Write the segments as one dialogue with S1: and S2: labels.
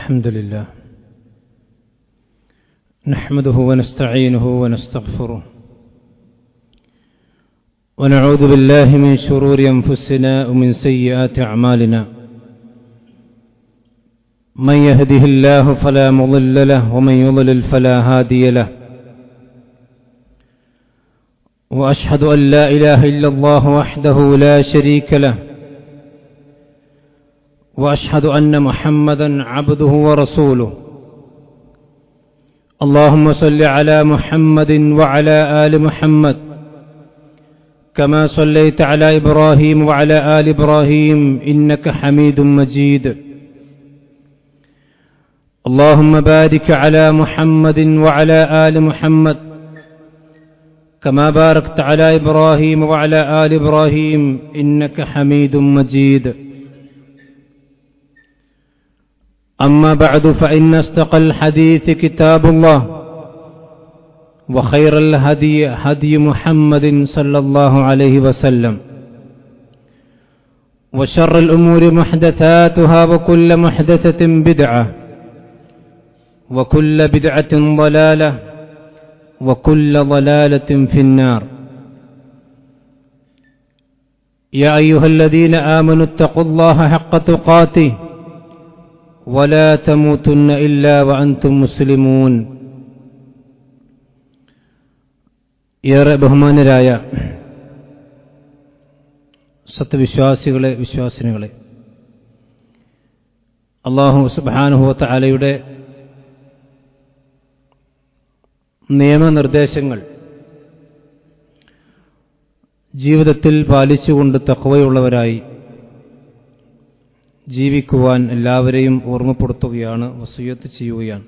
S1: الحمد لله نحمده ونستعينه ونستغفره ونعوذ بالله من شرور أنفسنا ومن سيئات أعمالنا من يهده الله فلا مضل له ومن يضلل فلا هادي له وأشهد أن لا إله إلا الله وحده لا شريك له وأشهد أن محمدًا عبده ورسوله اللهم صل على محمد وعلى آل محمد كما صليت على إبراهيم وعلى آل إبراهيم إنك حميد مجيد اللهم بارك على محمد وعلى آل محمد كما باركت على إبراهيم وعلى آل إبراهيم إنك حميد مجيد أما بعد فإن أصدق الحديث كتاب الله وخير الهدي هدي محمد صلى الله عليه وسلم وشر الأمور محدثاتها وكل محدثة بدعة وكل بدعة ضلالة وكل ضلالة في النار يا أيها الذين آمنوا اتقوا الله حق تقاته ولا تموتن إلا وأنتم مسلمون ഏറെ ബഹുമാനരായ സത്യവിശ്വാസികളെ വിശ്വാസിനികളെ, അല്ലാഹു സുബ്ഹാനഹു വ തആലയുടെ നിയമനിർദ്ദേശങ്ങൾ ജീവിതത്തിൽ പാലിച്ചുകൊണ്ട് തഖ്വയുള്ളവരായി ജീവിക്കുവാൻ എല്ലാവരെയും ഓർമ്മപ്പെടുത്തുകയാണ്, വസിയ്യത്ത് ചെയ്യുകയാണ്.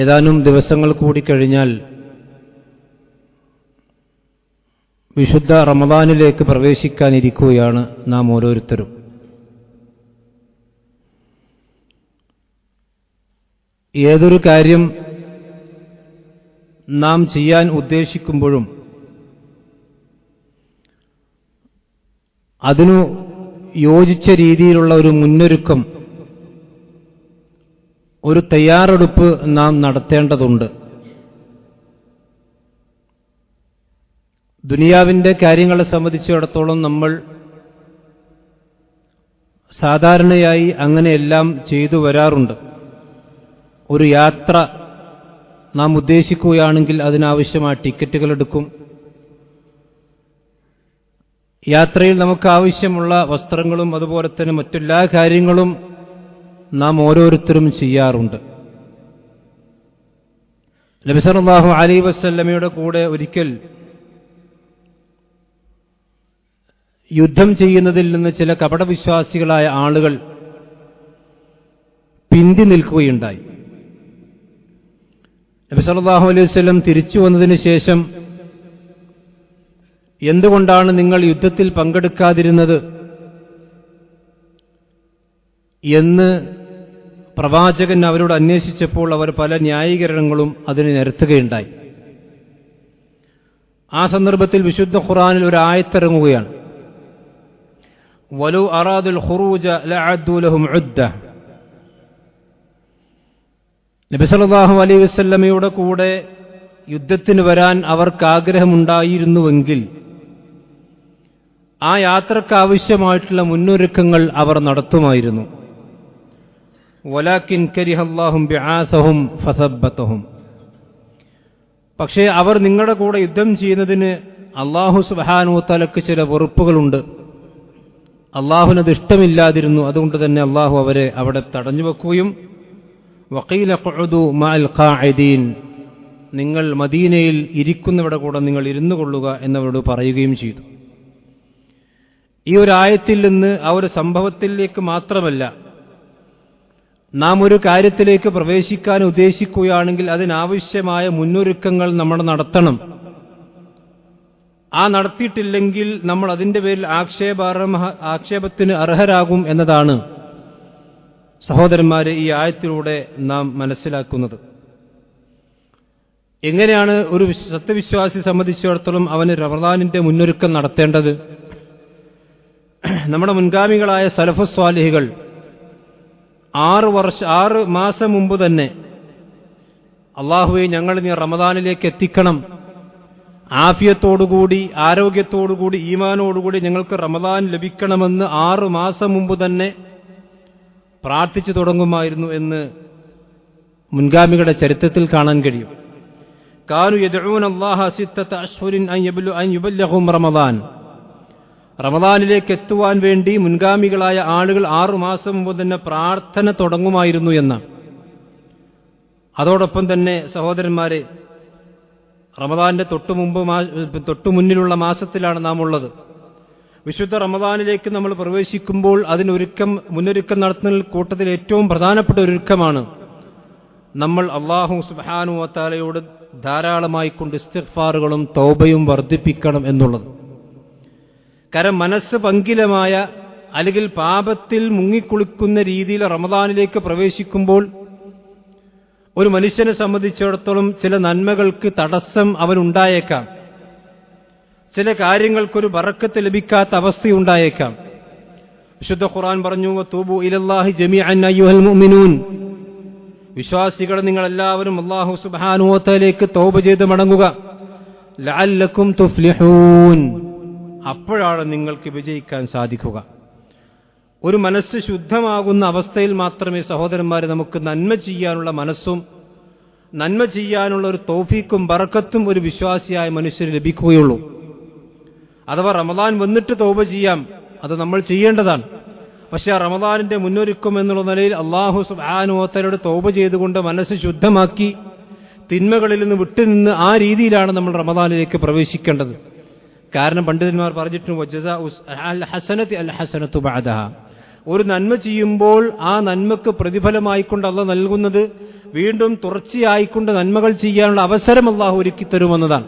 S1: ഏതാനും ദിവസങ്ങൾ കൂടി കഴിഞ്ഞാൽ വിശുദ്ധ റമദാനിലേക്ക് പ്രവേശിക്കാനിരിക്കുകയാണ് നാം ഓരോരുത്തരും. ഏതൊരു കാര്യം നാം ചെയ്യാൻ ഉദ്ദേശിക്കുമ്പോഴും അതിനു യോജിച്ച രീതിയിലുള്ള ഒരു മുന്നൊരുക്കം, ഒരു തയ്യാറെടുപ്പ് നാം നടത്തേണ്ടതുണ്ട്. ദുനിയാവിൻ്റെ കാര്യങ്ങളെ സംബന്ധിച്ചിടത്തോളം നമ്മൾ സാധാരണയായി അങ്ങനെയെല്ലാം ചെയ്തു വരാറുണ്ട്. ഒരു യാത്ര നാം ഉദ്ദേശിക്കുകയാണെങ്കിൽ അതിനാവശ്യമായ ടിക്കറ്റുകൾ എടുക്കും. യാത്രയിൽ നമുക്ക് ആവശ്യമുള്ള വസ്ത്രങ്ങളും അതുപോലെ തന്നെ മറ്റെല്ലാ കാര്യങ്ങളും നാം ഓരോരുത്തരും ചെയ്യാറുണ്ട്. നബി സല്ലല്ലാഹു അലൈഹി വസല്ലമയുടെ കൂടെ ഒരിക്കൽ യുദ്ധം ചെയ്യുന്നതിൽ നിന്ന് ചില കപടവിശ്വാസികളായ ആളുകൾ പിന്തി നിൽക്കുകയുണ്ടായി. നബി സല്ലല്ലാഹു അലൈഹി വസല്ലം തിരിച്ചു വന്നതിന് ശേഷം എന്തുകൊണ്ടാണ് നിങ്ങൾ യുദ്ധത്തിൽ പങ്കെടുക്കാതിരുന്നത് എന്ന് പ്രവാചകൻ അവരോട് അന്വേഷിച്ചപ്പോൾ അവർ പല ന്യായീകരണങ്ങളും അതിന് നിരത്തുകയുണ്ടായി. ആ സന്ദർഭത്തിൽ വിശുദ്ധ ഖുർആനിൽ ഒരു ആയത്തിറങ്ങുകയാണ്, വലൗ അറാദുൽ ഖുറൂജ ലഅദ്ദു ലഹും ഉദ്ദ. നബി സല്ലല്ലാഹു അലൈഹി വസല്ലമയുടെ കൂടെ യുദ്ധത്തിന് വരാൻ അവർക്ക് ആഗ്രഹമുണ്ടായിരുന്നുവെങ്കിൽ ആ യാത്രക്കാവശ്യമായിട്ടുള്ള മുന്നൊരുക്കങ്ങൾ അവർ നടത്തുമായിരുന്നു. വലാകിൻ കരിഹല്ലാഹും ബിആസഹും ഫസബ്ബതഹും. പക്ഷേ അവർ നിങ്ങളുടെ കൂടെ യുദ്ധം ചെയ്യുന്നതിന് അല്ലാഹു സുബ്ഹാനഹു വ തആലക്ക് ചില വെറുപ്പുകളുണ്ട്. അല്ലാഹുവിനത് ഇഷ്ടമില്ലാതിരുന്നു. അതുകൊണ്ട് തന്നെ അല്ലാഹു അവരെ അവിടെ തടഞ്ഞു വെക്കുകയും വഖീല ഖുഉദു മഅൽ ഖാഇദീൻ, നിങ്ങൾ മദീനയിൽ ഇരിക്കുന്നവരുടെ കൂടെ നിങ്ങൾ ഇരുന്നു കൊള്ളുക എന്നവരോട് പറയുകയും ചെയ്തു. ഈ ഒരു ആയത്തിൽ നിന്ന് ആ ഒരു സംഭവത്തിലേക്ക് മാത്രമല്ല, നാം ഒരു കാര്യത്തിലേക്ക് പ്രവേശിക്കാൻ ഉദ്ദേശിക്കുകയാണെങ്കിൽ അതിനാവശ്യമായ മുന്നൊരുക്കങ്ങൾ നമ്മൾ നടത്തണം. ആ നടത്തിയിട്ടില്ലെങ്കിൽ നമ്മൾ അതിൻ്റെ പേരിൽ ആക്ഷേപത്തിന് അർഹരാകും എന്നതാണ് സഹോദരന്മാരെ ഈ ആയത്തിലൂടെ നാം മനസ്സിലാക്കുന്നത്. എങ്ങനെയാണ് ഒരു സത്യവിശ്വാസി സംബന്ധിച്ചിടത്തോളം അവന് റമദാനിന്റെ മുന്നൊരുക്കം നടത്തേണ്ടത്? നമ്മുടെ മുൻഗാമികളായ സലഫുസ് സ്വാലിഹികൾ 6 മാസം മുമ്പ് തന്നെ അള്ളാഹുവെ ഞങ്ങൾ നീ റമദാനിലേക്ക് എത്തിക്കണം, ആഫിയത്തോടുകൂടി ആരോഗ്യത്തോടുകൂടി ഈമാനോടുകൂടി ഞങ്ങൾക്ക് റമദാൻ ലഭിക്കണമെന്ന് 6 മാസം മുമ്പ് തന്നെ പ്രാർത്ഥിച്ചു തുടങ്ങുമായിരുന്നു എന്ന് മുൻഗാമികളുടെ ചരിത്രത്തിൽ കാണാൻ കഴിയും. കാനു യദ്ഊന അല്ലാഹ 6 അശ്ഹുരിൻ അൻ യുബല്ലിഗും റമദാൻ. റമദാനിലേക്ക് എത്തുവാൻ വേണ്ടി മുൻഗാമികളായ ആളുകൾ 6 മാസം മുമ്പ് തന്നെ പ്രാർത്ഥന തുടങ്ങുമായിരുന്നു എന്ന്. അതോടൊപ്പം തന്നെ സഹോദരന്മാരെ, റമദാന്റെ തൊട്ടു മുന്നിലുള്ള മാസത്തിലാണ് നാം ഉള്ളത്. വിശുദ്ധ റമദാനിലേക്ക് നമ്മൾ പ്രവേശിക്കുമ്പോൾ മുന്നൊരുക്കം നടത്തുന്ന കൂട്ടത്തിൽ ഏറ്റവും പ്രധാനപ്പെട്ട ഒരുക്കമാണ് നമ്മൾ അല്ലാഹു സുബ്ഹാനഹു വ തആലയോട് ധാരാളമായി കൊണ്ട് ഇസ്തിഗ്ഫാറുകളും തൗബയും വർദ്ധിപ്പിക്കണം എന്നുള്ളത്. കാരണം മനസ്സ് പങ്കിലമായ അല്ലെങ്കിൽ പാപത്തിൽ മുങ്ങിക്കുളിക്കുന്ന രീതിയിൽ റമദാനിലേക്ക് പ്രവേശിക്കുമ്പോൾ ഒരു മനുഷ്യനെ സംബന്ധിച്ചിടത്തോളം ചില നന്മകൾക്ക് തടസ്സം അവനുണ്ടായേക്കാം, ചില കാര്യങ്ങൾക്കൊരു ബറക്കത്ത് ലഭിക്കാത്ത അവസ്ഥയുണ്ടായേക്കാം. വിശുദ്ധ ഖുർആൻ പറഞ്ഞു, വതൂബു ഇലല്ലാഹി ജമീഅൻ അയ്യുഹൽ മുഅ്മിനൂൻ, വിശ്വാസികളെ നിങ്ങളെല്ലാവരും അല്ലാഹു സുബ്ഹാനഹു വ തആലയിലേക്ക് തൗബ ചെയ്ത് മടങ്ങുക, ലഅല്ലക്കും തുഫ്ലിഹൂൻ, അപ്പോഴാണ് നിങ്ങൾക്ക് വിജയിക്കാൻ സാധിക്കുക. ഒരു മനസ്സ് ശുദ്ധമാകുന്ന അവസ്ഥയിൽ മാത്രമേ സഹോദരന്മാരെ നമുക്ക് നന്മ ചെയ്യാനുള്ള മനസ്സും നന്മ ചെയ്യാനുള്ള ഒരു തൗഫീക്കും ബറക്കത്തും ഒരു വിശ്വാസിയായ മനുഷ്യന് ലഭിക്കുകയുള്ളൂ. അഥവാ റമദാൻ വന്നിട്ട് തൗബ ചെയ്യാം, അത് നമ്മൾ ചെയ്യേണ്ടതാണ്. പക്ഷേ ആ റമദാനിന്റെ മുന്നൊരുക്കം എന്നുള്ള നിലയിൽ അല്ലാഹു സുബ്ഹാനഹു വ തആലയോട് തൗബ ചെയ്തുകൊണ്ട് മനസ്സ് ശുദ്ധമാക്കി തിന്മകളിൽ നിന്ന് വിട്ടുനിന്ന് ആ രീതിയിലാണ് നമ്മൾ റമദാനിലേക്ക് പ്രവേശിക്കേണ്ടത്. കാരണം പണ്ഡിതന്മാർ പറഞ്ഞിട്ടുണ്ട്, വജസാഉ അൽ ഹസനതി അൽ ഹസനതു ബഅദഹാ, ഒരു നന്മ ചെയ്യുമ്പോൾ ആ നന്മക്ക് പ്രതിഫലമായിക്കൊണ്ട് അല്ലാഹു നൽകുന്നത് വീണ്ടും തുടർച്ചയായിക്കൊണ്ട് നന്മകൾ ചെയ്യാനുള്ള അവസരം അല്ലാഹു ഒരുക്കി തരുമെന്നതാണ്.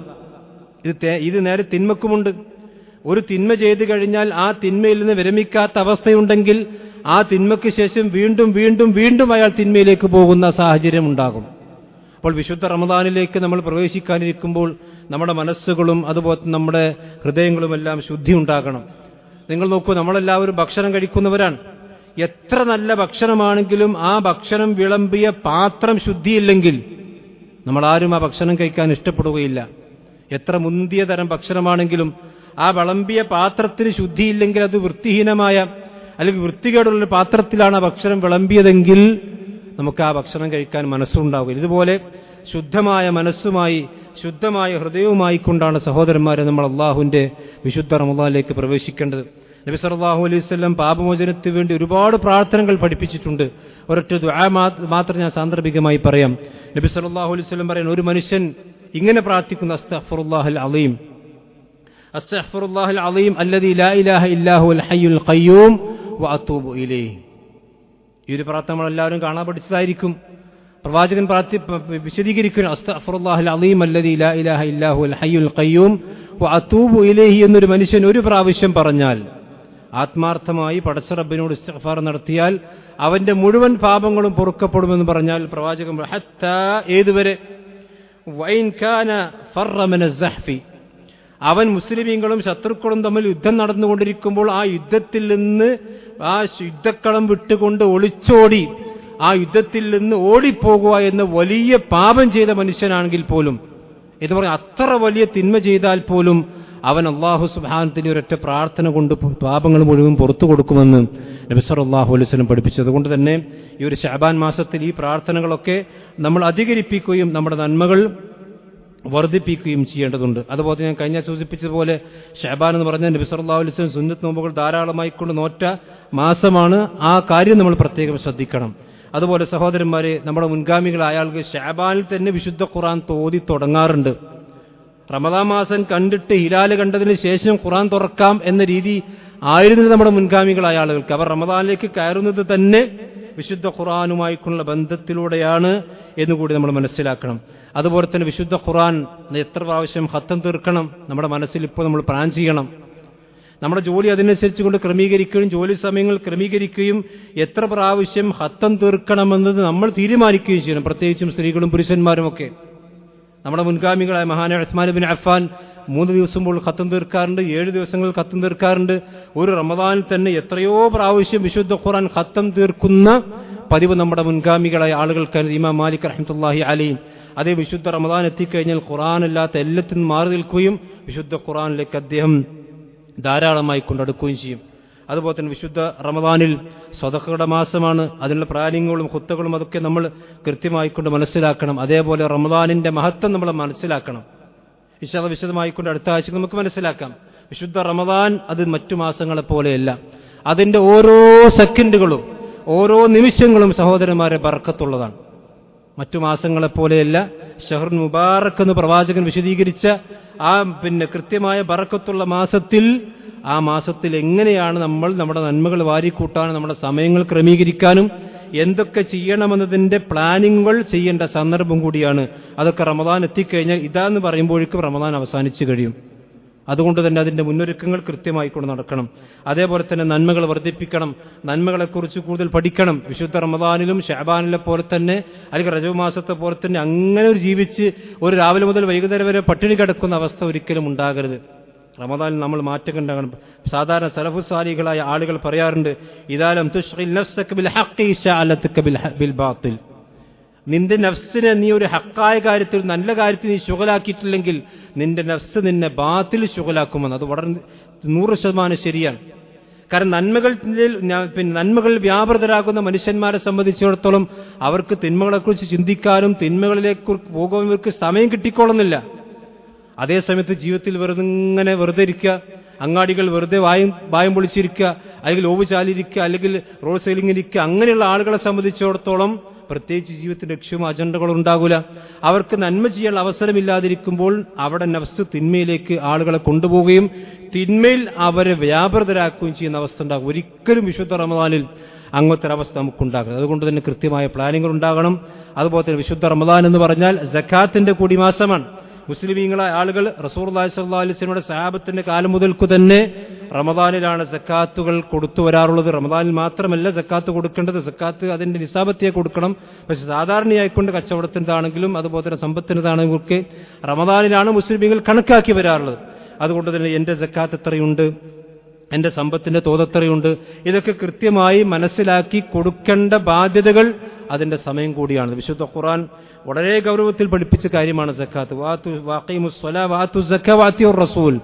S1: ഇത് നേരെ തിന്മക്കുമുണ്ട്. ഒരു തിന്മ ചെയ്തു കഴിഞ്ഞാൽ ആ തിന്മയിൽ നിന്ന് വിരമിക്കാത്ത അവസ്ഥയുണ്ടെങ്കിൽ ആ തിന്മയ്ക്ക് ശേഷം വീണ്ടും വീണ്ടും വീണ്ടും അയാൾ തിന്മയിലേക്ക് പോകുന്ന സാഹചര്യം ഉണ്ടാകും. അപ്പോൾ വിശുദ്ധ റമദാനിലേക്ക് നമ്മൾ പ്രവേശിക്കാനിരിക്കുമ്പോൾ നമ്മുടെ മനസ്സുകളും അതുപോലെ നമ്മുടെ ഹൃദയങ്ങളുമെല്ലാം ശുദ്ധി ഉണ്ടാകണം. നിങ്ങൾ നോക്കൂ, നമ്മളെല്ലാവരും ഭക്ഷണം കഴിക്കുന്നവരാണ്. എത്ര നല്ല ഭക്ഷണമാണെങ്കിലും ആ ഭക്ഷണം വിളമ്പിയ പാത്രം ശുദ്ധിയില്ലെങ്കിൽ നമ്മളാരും ആ ഭക്ഷണം കഴിക്കാൻ ഇഷ്ടപ്പെടുകയില്ല. എത്ര മുന്തിയ തരം ഭക്ഷണമാണെങ്കിലും ആ വിളമ്പിയ പാത്രത്തിന് ശുദ്ധിയില്ലെങ്കിൽ, അത് വൃത്തിഹീനമായ അല്ലെങ്കിൽ വൃത്തികേടുള്ള പാത്രത്തിലാണ് ആ ഭക്ഷണം വിളമ്പിയതെങ്കിൽ നമുക്ക് ആ ഭക്ഷണം കഴിക്കാൻ മനസ്സുണ്ടാവുക. ഇതുപോലെ ശുദ്ധമായ മനസ്സുമായി ശുദ്ധമായ ഹൃദയവുമായി കൊണ്ടാണ് സഹോദരന്മാരെ നമ്മൾ അള്ളാഹുവിന്റെ വിശുദ്ധ റമദാനിലേക്ക് പ്രവേശിക്കേണ്ടത്. നബി സല്ലല്ലാഹു അലൈഹി വസല്ലം പാപമോചനത്തിന് വേണ്ടി ഒരുപാട് പ്രാർത്ഥനകൾ പഠിപ്പിച്ചിട്ടുണ്ട്. ഒരൊറ്റ ദുആ മാത്രം ഞാൻ സാന്ദർഭികമായി പറയാം. നബി സല്ലല്ലാഹു അലൈഹി വസല്ലം പറയുന്നു, ഒരു മനുഷ്യൻ ഇങ്ങനെ പ്രാർത്ഥിക്കുന്നു, അസ്തഗ്ഫിറുല്ലാഹൽ അലീം, അസ്തഗ്ഫിറുല്ലാഹൽ അലീം അല്ലദീ ലാ ഇലാഹ ഇല്ലാ ഹുവൽ ഹയ്യുൽ ഖയ്യൂം വഅതൂബു ഇലൈഹി. ഈ ഒരു പ്രാർത്ഥന നമ്മളെല്ലാവരും കാണാൻ പഠിച്ചതായിരിക്കും. പ്രവാചകൻ വിശദീകരിക്കുന്നു, അസ്തഗ്ഫിറുല്ലാഹൽ അലീം അല്ലദീ ലാ ഇലാഹ ഇല്ലാ ഹുവൽ ഹയ്യുൽ ഖയ്യൂം വഅതൂബു ഇലൈഹി എന്നൊരു മനുഷ്യൻ ഒരു പ്രാവശ്യം പറഞ്ഞാൽ, ആത്മാർത്ഥമായി പടച്ച റബ്ബിനോട് ഇസ്തിഗ്ഫാർ നടത്തിയാൽ അവന്റെ മുഴുവൻ പാപങ്ങളും പൊറുക്കപ്പെടുമെന്ന് പറഞ്ഞാൽ പ്രവാചകൻ ഹത്താ ഏതുവരെ, വൈൻ കാന ഫർറ മിന സഹ്ഫി, അവൻ മുസ്ലിമീങ്ങളും ശത്രുക്കളും തമ്മിൽ യുദ്ധം നടന്നുകൊണ്ടിരിക്കുമ്പോൾ ആ യുദ്ധത്തിൽ നിന്ന് ആ യുദ്ധക്കളം വിട്ടുകൊണ്ട് ഒളിച്ചോടി ആ യുദ്ധത്തിൽ നിന്ന് ഓടിപ്പോകുക എന്ന വലിയ പാപം ചെയ്ത മനുഷ്യനാണെങ്കിൽ പോലും, ഇത് പറഞ്ഞാൽ അത്ര വലിയ തിന്മ ചെയ്താൽ പോലും അവൻ അല്ലാഹു സുബ്ഹാനഹു ഒരൊറ്റ പ്രാർത്ഥന കൊണ്ട് പാപങ്ങൾ മുഴുവൻ പുറത്തു കൊടുക്കുമെന്ന് നബി സല്ലല്ലാഹു അലൈഹി വസല്ലം പഠിപ്പിച്ചത്. അതുകൊണ്ട് തന്നെ ഈ ഒരു ശഅബാൻ മാസത്തിൽ ഈ പ്രാർത്ഥനകളൊക്കെ നമ്മൾ അധികരിപ്പിക്കുകയും നമ്മുടെ നന്മകൾ വർദ്ധിപ്പിക്കുകയും ചെയ്യേണ്ടതുണ്ട്. അതുപോലെ ഞാൻ കഴിഞ്ഞ സൂചിപ്പിച്ചതുപോലെ ശഅബാൻ എന്ന് പറഞ്ഞാൽ നബി സല്ലല്ലാഹു അലൈഹി വസല്ലം സുന്നത്ത് നോമ്പുകൾ ധാരാളമായി കൊണ്ട് നോറ്റ മാസമാണ്. ആ കാര്യം നമ്മൾ പ്രത്യേകം ശ്രദ്ധിക്കണം. അതുപോലെ സഹോദരന്മാരെ, നമ്മുടെ മുൻഗാമികളായ ആൾക്ക് ശഅബാനിൽ തന്നെ വിശുദ്ധ ഖുർആൻ തോതി തുടങ്ങാറുണ്ട്. റമദാൻ മാസം കണ്ടിട്ട് ഹിലാല് കണ്ടതിന് ശേഷം ഖുർആൻ തുറക്കാം എന്ന രീതി ആയിരുന്നത് നമ്മുടെ മുൻഗാമികളായ ആളുകൾക്ക്. അവർ റമദാനിലേക്ക് കയറുന്നത് തന്നെ വിശുദ്ധ ഖുർആനുമായിട്ടുള്ള ബന്ധത്തിലൂടെയാണ് എന്നുകൂടി നമ്മൾ മനസ്സിലാക്കണം. അതുപോലെ തന്നെ വിശുദ്ധ ഖുർആൻ എത്ര പ്രാവശ്യം ഖത്തം തീർക്കണം നമ്മുടെ മനസ്സിൽ ഇപ്പോൾ നമ്മൾ പ്ലാൻ ചെയ്യണം. നമ്മുടെ ജോലി അതിനനുസരിച്ച് കൊണ്ട് ക്രമീകരിക്കുകയും ജോലി സമയങ്ങൾ ക്രമീകരിക്കുകയും എത്ര പ്രാവശ്യം ഖത്തം തീർക്കണമെന്നത് നമ്മൾ തീരുമാനിക്കുകയും ചെയ്യണം. പ്രത്യേകിച്ചും സ്ത്രീകളും പുരുഷന്മാരുമൊക്കെ. നമ്മുടെ മുൻഗാമികളായ മഹാനായ ഉസ്മാൻ ഇബ്നു അഫ്ഫാൻ 3 ദിവസം മുമ്പ് ഖത്തം തീർക്കാറുണ്ട്, 7 ദിവസങ്ങൾ ഖത്തം തീർക്കാറുണ്ട്. ഒരു റമദാനിൽ തന്നെ എത്രയോ പ്രാവശ്യം വിശുദ്ധ ഖുർആൻ ഖത്തം തീർക്കുന്ന പതിവ് നമ്മുടെ മുൻഗാമികളായ ആളുകൾക്കാണ്. ഇമാം മാലിക് റഹ്മത്തുള്ളാഹി അലൈഹി അതേ വിശുദ്ധ റമദാൻ എത്തിക്കഴിഞ്ഞാൽ ഖുർആനല്ലാത്ത എല്ലാത്തിനും മാറി നിൽക്കുകയും വിശുദ്ധ ഖുർആനിലേക്ക് അദ്ദേഹം ധാരാളമായി കൊണ്ടെടുക്കുകയും ചെയ്യും. അതുപോലെ തന്നെ വിശുദ്ധ റമദാനിൽ സ്വതക്കയുടെ മാസമാണ്. അതിനുള്ള പ്ലാനിങ്ങുകളും ഖുത്തകളും അതൊക്കെ നമ്മൾ കൃത്യമായിക്കൊണ്ട് മനസ്സിലാക്കണം. അതേപോലെ റമദാനിന്റെ മഹത്വം നമ്മൾ മനസ്സിലാക്കണം. ഇൻഷാ അല്ലാഹ് വിശദമായിക്കൊണ്ട് അടുത്ത ആഴ്ച നമുക്ക് മനസ്സിലാക്കാം. വിശുദ്ധ റമദാൻ അത് മറ്റു മാസങ്ങളെ പോലെയല്ല. അതിന്റെ ഓരോ സെക്കൻഡുകളും ഓരോ നിമിഷങ്ങളും സഹോദരന്മാരെ ബർക്കത്തുള്ളതാണ്. മറ്റു മാസങ്ങളെ പോലെയല്ല. ഷഹ്റുൻ മുബാറക് എന്ന് പ്രവാചകൻ വിശദീകരിച്ച ആ കൃത്യമായ ബറക്കത്തുള്ള മാസത്തിൽ, ആ മാസത്തിൽ എങ്ങനെയാണ് നമ്മൾ നമ്മുടെ നന്മകൾ വാരിക്കൂട്ടാനും നമ്മുടെ സമയങ്ങൾ ക്രമീകരിക്കാനും എന്തൊക്കെ ചെയ്യണമെന്നതിന്റെ പ്ലാനിങ്ങുകൾ ചെയ്യേണ്ട സന്ദർഭം കൂടിയാണ്. അതൊക്കെ റമദാൻ എത്തിക്കഴിഞ്ഞാൽ ഇതാന്ന് പറയുമ്പോഴേക്കും റമദാൻ അവസാനിച്ചു കഴിയും. അതുകൊണ്ട് തന്നെ അതിന്റെ മുന്നൊരുക്കങ്ങൾ കൃത്യമായിക്കൊണ്ട് നടക്കണം. അതേപോലെ തന്നെ നന്മകൾ വർദ്ധിപ്പിക്കണം, നന്മകളെക്കുറിച്ച് കൂടുതൽ പഠിക്കണം. വിശുദ്ധ റമദാനിലും ശഅബാനിലെ പോലെ തന്നെ അല്ലെങ്കിൽ റജബ് മാസത്തെ പോലെ തന്നെ അങ്ങനെ ഒരു ജീവിച്ച് ഒരു രാവിലെ മുതൽ വൈകുന്നേരം വരെ പട്ടിണി കിടക്കുന്ന അവസ്ഥ ഒരിക്കലും ഉണ്ടാകരുത്. റമദാനിൽ നമ്മൾ മാറ്റം ഉണ്ടാകണം. സാധാരണ സലഫു സാലികളായ ആളുകൾ പറയാറുണ്ട്, ഇദാ ലം തുശ്ഗിൽ നഫ്സക ബിൽ ഹഖ് ശഅലതക ബിൽ ബാത്തിൽ. നിന്റെ നഫ്സിനെ നീ ഒരു ഹക്കായ കാര്യത്തിൽ, നല്ല കാര്യത്തിൽ നീ ശുഗലാക്കിയിട്ടില്ലെങ്കിൽ നിന്റെ നഫ്സ് നിന്നെ ബാത്തിൽ ശുഗലാക്കുമെന്ന്. അത് വളരെ 100% ശരിയാണ്. കാരണം നന്മകൾ വ്യാപൃതരാകുന്ന മനുഷ്യന്മാരെ സംബന്ധിച്ചിടത്തോളം അവർക്ക് തിന്മകളെക്കുറിച്ച് ചിന്തിക്കാനും തിന്മകളിലേക്ക് പോകുവാൻ ഇവർക്ക് സമയം കിട്ടിക്കൊള്ളുന്നില്ല. അതേസമയത്ത് ജീവിതത്തിൽ വെറുതെ ഇരിക്കുക, അങ്ങാടികൾ വെറുതെ വായം പൊളിച്ചിരിക്കുക, അല്ലെങ്കിൽ ഓവ് ചാലിരിക്കുക, അല്ലെങ്കിൽ റോഡ് സൈലിങ്ങിരിക്കുക, അങ്ങനെയുള്ള ആളുകളെ സംബന്ധിച്ചിടത്തോളം പ്രത്യേകിച്ച് ജീവിതത്തിന്റെ ലക്ഷ്യവും അജണ്ടകളും ഉണ്ടാകില്ല. അവർക്ക് നന്മ ചെയ്യാനുള്ള അവസരമില്ലാതിരിക്കുമ്പോൾ അവിടെ നഫ്സ് തിന്മയിലേക്ക് ആളുകളെ കൊണ്ടുപോവുകയും തിന്മയിൽ അവരെ വ്യാപൃതരാക്കുകയും ചെയ്യുന്ന അവസ്ഥ ഉണ്ടാകും. ഒരിക്കലും വിശുദ്ധ റമദാനിൽ അങ്ങനത്തെ ഒരവസ്ഥ നമുക്കുണ്ടാകരുത്. അതുകൊണ്ട് തന്നെ കൃത്യമായ പ്ലാനിങ്ങൾ ഉണ്ടാകണം. അതുപോലെ തന്നെ വിശുദ്ധ റമദാൻ എന്ന് പറഞ്ഞാൽ സക്കാത്തിന്റെ കൂടി മാസമാണ്. മുസ്ലിമീങ്ങളായ ആളുകൾ റസൂലുള്ളാഹി സ്വല്ലല്ലാഹു അലൈഹി വസല്ലമയുടെ സഹാബത്തിന്റെ കാലം മുതൽക്കു തന്നെ റമദാനിലാണ് സക്കാത്തുകൾ കൊടുത്തു വരാറുള്ളത്. റമദാനിൽ മാത്രമല്ല സക്കാത്ത് കൊടുക്കേണ്ടത്, സക്കാത്ത് അതിന്റെ നിസാബത്തെ കൊടുക്കണം. പക്ഷെ സാധാരണയായിക്കൊണ്ട് കച്ചവടത്തിൻ്റെതാണെങ്കിലും അതുപോലെ തന്നെ സമ്പത്തിൻ്റെതാണെങ്കിലും ഒക്കെ റമദാനിലാണ് മുസ്ലിമീങ്ങൾ കണക്കാക്കി വരാറുള്ളത്. അതുകൊണ്ട് തന്നെ എന്റെ സക്കാത്ത് എത്രയുണ്ട്, എന്റെ സമ്പത്തിന്റെ തോതെത്രയുണ്ട്, ഇതൊക്കെ കൃത്യമായി മനസ്സിലാക്കി കൊടുക്കേണ്ട ബാധ്യതകൾ അതിന്റെ സമയം കൂടിയാണ്. വിശുദ്ധ ഖുർആൻ വളരെ ഗൗരവത്തിൽ പഠിപ്പിച്ച കാര്യമാണ് സക്കാത്ത്. റസൂൽ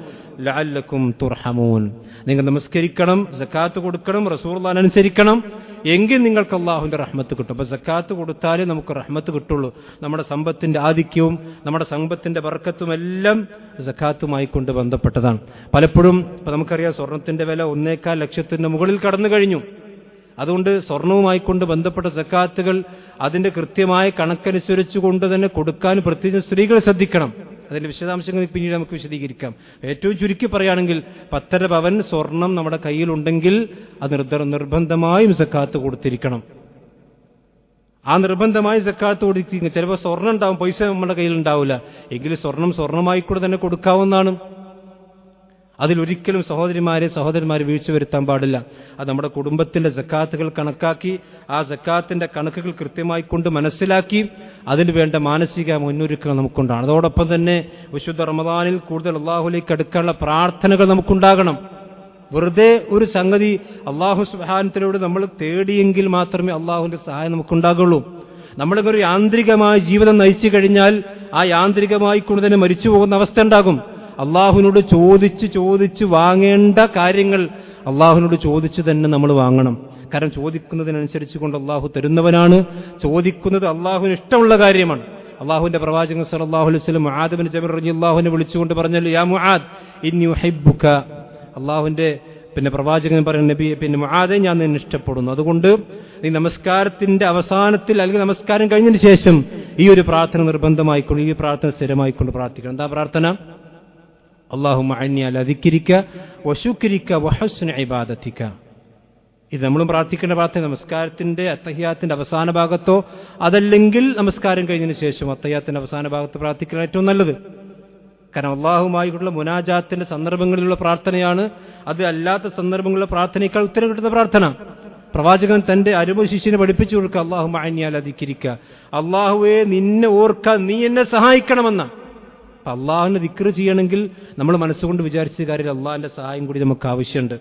S1: ലഅല്ലക്കും തുർഹമൂൻ. നിങ്ങൾ നമസ്കരിക്കണം, സക്കാത്ത് കൊടുക്കണം, റസൂലുള്ളാഹിനെ അനുസരിക്കണം, എങ്കിൽ നിങ്ങൾക്ക് അള്ളാഹുവിന്റെ റഹ്മത്ത് കിട്ടും. അപ്പൊ സക്കാത്ത് കൊടുത്താലേ നമുക്ക് റഹ്മത്ത് കിട്ടുള്ളൂ. നമ്മുടെ സമ്പത്തിന്റെ ആധിക്യവും നമ്മുടെ സമ്പത്തിന്റെ ബർക്കത്തും എല്ലാം സക്കാത്തുമായി കൊണ്ട് ബന്ധപ്പെട്ടതാണ്. പലപ്പോഴും ഇപ്പൊ നമുക്കറിയാം സ്വർണത്തിന്റെ വില 1.25 ലക്ഷത്തിന്റെ മുകളിൽ കടന്നു കഴിഞ്ഞു. അതുകൊണ്ട് സ്വർണവുമായിക്കൊണ്ട് ബന്ധപ്പെട്ട സക്കാത്തുകൾ അതിന്റെ കൃത്യമായ കണക്കനുസരിച്ചുകൊണ്ട് തന്നെ കൊടുക്കാൻ പ്രത്യേകിച്ച് സ്ത്രീകൾ ശ്രദ്ധിക്കണം. അതിന്റെ വിശദാംശങ്ങൾ പിന്നീട് നമുക്ക് വിശദീകരിക്കാം. ഏറ്റവും ചുരുക്കി പറയുകയാണെങ്കിൽ 10.5 പവൻ സ്വർണം നമ്മുടെ കയ്യിലുണ്ടെങ്കിൽ അത് നിർബന്ധമായും സക്കാത്ത് കൊടുത്തിരിക്കണം. ആ നിർബന്ധമായി സക്കാത്ത് കൊടുത്തിരിക്കും. ചിലപ്പോൾ സ്വർണ്ണം ഉണ്ടാവും, പൈസ നമ്മുടെ കയ്യിൽ ഉണ്ടാവില്ല, എങ്കിലും സ്വർണമായി കൂടെ തന്നെ കൊടുക്കാവുന്നതാണ്. അതിലൊരിക്കലും സഹോദരന്മാരെ വീഴ്ച വരുത്താൻ പാടില്ല. അത് നമ്മുടെ കുടുംബത്തിന്റെ സക്കാത്തുകൾ കണക്കാക്കി ആ സക്കാത്തിന്റെ കണക്കുകൾ കൃത്യമായി കൊണ്ട് മനസ്സിലാക്കി അതിന് വേണ്ട മാനസിക മുന്നൊരുക്കങ്ങൾ നമുക്കുണ്ടാണ്. അതോടൊപ്പം തന്നെ വിശുദ്ധ റമദാനിൽ കൂടുതൽ അള്ളാഹുലേക്ക് അടുക്കാനുള്ള പ്രാർത്ഥനകൾ നമുക്കുണ്ടാകണം. വെറുതെ ഒരു സംഗതി അള്ളാഹു സുബ്ഹാനഹു നമ്മൾ തേടിയെങ്കിൽ മാത്രമേ അള്ളാഹുവിന്റെ സഹായം നമുക്കുണ്ടാകുള്ളൂ. നമ്മളിങ്ങനെ ഒരു യാന്ത്രികമായ ജീവിതം നയിച്ചു കഴിഞ്ഞാൽ ആ യാന്ത്രികമായി കൊണ്ട് തന്നെ മരിച്ചു പോകുന്ന അവസ്ഥ ഉണ്ടാകും. അള്ളാഹുവിനോട് ചോദിച്ച് വാങ്ങേണ്ട കാര്യങ്ങൾ അള്ളാഹുവിനോട് ചോദിച്ച് തന്നെ നമ്മൾ വാങ്ങണം. കാരണം ചോദിക്കുന്നതിനനുസരിച്ച് കൊണ്ട് അള്ളാഹു തരുന്നവനാണ്. ചോദിക്കുന്നത് അള്ളാഹുവിന് ഇഷ്ടമുള്ള കാര്യമാണ്. അള്ളാഹുവിന്റെ പ്രവാചകൻ സല്ലല്ലാഹു അലൈഹി വസല്ലം മുആദ് ബിൻ ജബൽ റളിയല്ലാഹുവിനെ വിളിച്ചുകൊണ്ട് പറഞ്ഞല്ലോ, യാ മുആദ് ഇന്നി ഉഹിബ്ബുക. അള്ളാഹുവിന്റെ പ്രവാചകൻ പറയുന്ന നബി, മുആദേ ഞാൻ നിന്നെ ഇഷ്ടപ്പെടുന്നു. അതുകൊണ്ട് നീ നമസ്കാരത്തിന്റെ അവസാനത്തിൽ അല്ലെങ്കിൽ നമസ്കാരം കഴിഞ്ഞതിന് ശേഷം ഈ ഒരു പ്രാർത്ഥന നിർബന്ധമായിക്കൊണ്ട്, ഈ പ്രാർത്ഥന സ്ഥിരമായിക്കൊണ്ട് പ്രാർത്ഥിക്കണം. എന്താ പ്രാർത്ഥന? അല്ലാഹുമ്മ അന്നി അലാ ദിക്രിക വശുക്രിക വഹുസ്നി ഇബാദതിക. ഇത് നമ്മളും പ്രാർത്ഥിക്കേണ്ട പ്രാർത്ഥന നമസ്കാരത്തിന്റെ അത്തഹിയാത്തിന്റെ അവസാന ഭാഗത്തോ അതല്ലെങ്കിൽ നമസ്കാരം കഴിഞ്ഞതിന് ശേഷം അത്തഹിയാത്തിന്റെ അവസാന ഭാഗത്ത് പ്രാർത്ഥിക്കണം ഏറ്റവും നല്ലത്. കാരണം അള്ളാഹുമായിട്ടുള്ള മുനാജാത്തിന്റെ സന്ദർഭങ്ങളിലുള്ള പ്രാർത്ഥനയാണ് അത്. അല്ലാത്ത സന്ദർഭങ്ങളിലെ പ്രാർത്ഥനയേക്കാൾ ഉത്തരം കിട്ടുന്ന പ്രാർത്ഥന. പ്രവാചകൻ തന്റെ അരുമ ശിഷ്യനെ പഠിപ്പിച്ചു കൊടുക്കുക, അല്ലാഹുമ്മ അന്നി അലാ ദിക്രിക, അള്ളാഹുവേ നിന്നെ ഓർക്കാൻ നീ എന്നെ സഹായിക്കണമെന്ന. അപ്പം അള്ളാഹുവിനെ ദിക്ർ ചെയ്യണമെങ്കിൽ നമ്മൾ മനസ്സുകൊണ്ട് വിചാരിച്ച കാര്യം അള്ളാഹിന്റെ സഹായം കൂടി നമുക്ക് ആവശ്യമുണ്ട്.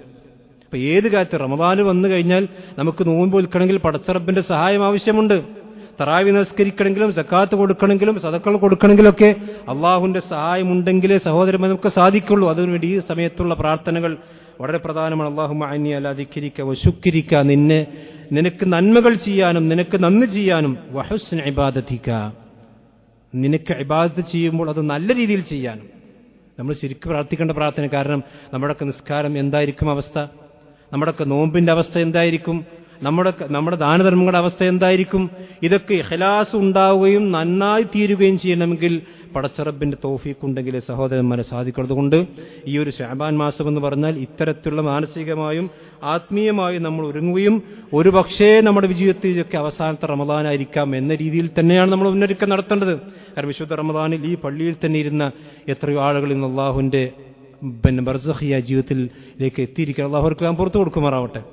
S1: അപ്പം ഏത് കാര്യത്തിൽ റമദാൻ വന്നു കഴിഞ്ഞാൽ നമുക്ക് നോമ്പ് വിൽക്കണമെങ്കിൽ പടച്ചറബിന്റെ സഹായം ആവശ്യമുണ്ട്. തറാവി നമസ്കരിക്കണമെങ്കിലും സക്കാത്ത് കൊടുക്കണമെങ്കിലും സദഖകൾ കൊടുക്കണമെങ്കിലൊക്കെ അള്ളാഹുവിന്റെ സഹായമുണ്ടെങ്കിലേ സഹോദരന്മാർ നമുക്ക് സാധിക്കുള്ളൂ. അതിനുവേണ്ടി ഈ സമയത്തുള്ള പ്രാർത്ഥനകൾ വളരെ പ്രധാനമാണ്. അല്ലാഹുമ്മ അന്നി അലാ ദിക്രിക വശുക്രിക, നിനക്ക് നന്മകൾ ചെയ്യാനും നിനക്ക് നന്ദി ചെയ്യാനും, വഹുസ്ന ഇബാദതിക, നിനക്ക് ഇബാദത്ത് ചെയ്യുമ്പോൾ അത് നല്ല രീതിയിൽ ചെയ്യാനും. നമ്മൾ ശരിക്കും പ്രാർത്ഥിക്കേണ്ട പ്രാർത്ഥന. കാരണം നമ്മുടെയൊക്കെ നിസ്കാരം എന്തായിരിക്കും അവസ്ഥ, നമ്മുടെയൊക്കെ നോമ്പിന്റെ അവസ്ഥ എന്തായിരിക്കും, നമ്മുടെ ദാനധർമ്മങ്ങളുടെ അവസ്ഥ എന്തായിരിക്കും? ഇതൊക്കെ ഇഖ്ലാസ് ഉണ്ടാവുകയും നന്നായി തീരുകയും ചെയ്യണമെങ്കിൽ പടച്ചറബിന്റെ തൗഫീഖ് ഉണ്ടെങ്കിലേ സഹോദരന്മാരെ സാധിക്കുന്നതുകൊണ്ട് ഈ ഒരു ശഅബാൻ മാസം എന്ന് പറഞ്ഞാൽ ഇത്തരത്തിലുള്ള മാനസികമായും ആത്മീയമായും നമ്മൾ ഒരുങ്ങുകയും ഒരു പക്ഷേ നമ്മുടെ വിജയത്തിലൊക്കെ അവസാനത്തെ റമദാനായിരിക്കാം എന്ന രീതിയിൽ തന്നെയാണ് നമ്മൾ മുന്നൊരുക്കം നടത്തേണ്ടത്. കാരണം വിശുദ്ധ റമദാനിൽ ഈ പള്ളിയിൽ തന്നെ ഇരുന്ന എത്രയോ ആളുകൾ ഇന്ന് അള്ളാഹുവിന്റെ ബർസഖിയ ജീവിതത്തിലേക്ക് എത്തിയിരിക്കണം. അള്ളാഹു അവർക്ക് പുറത്തു കൊടുക്കുമാറാവട്ടെ.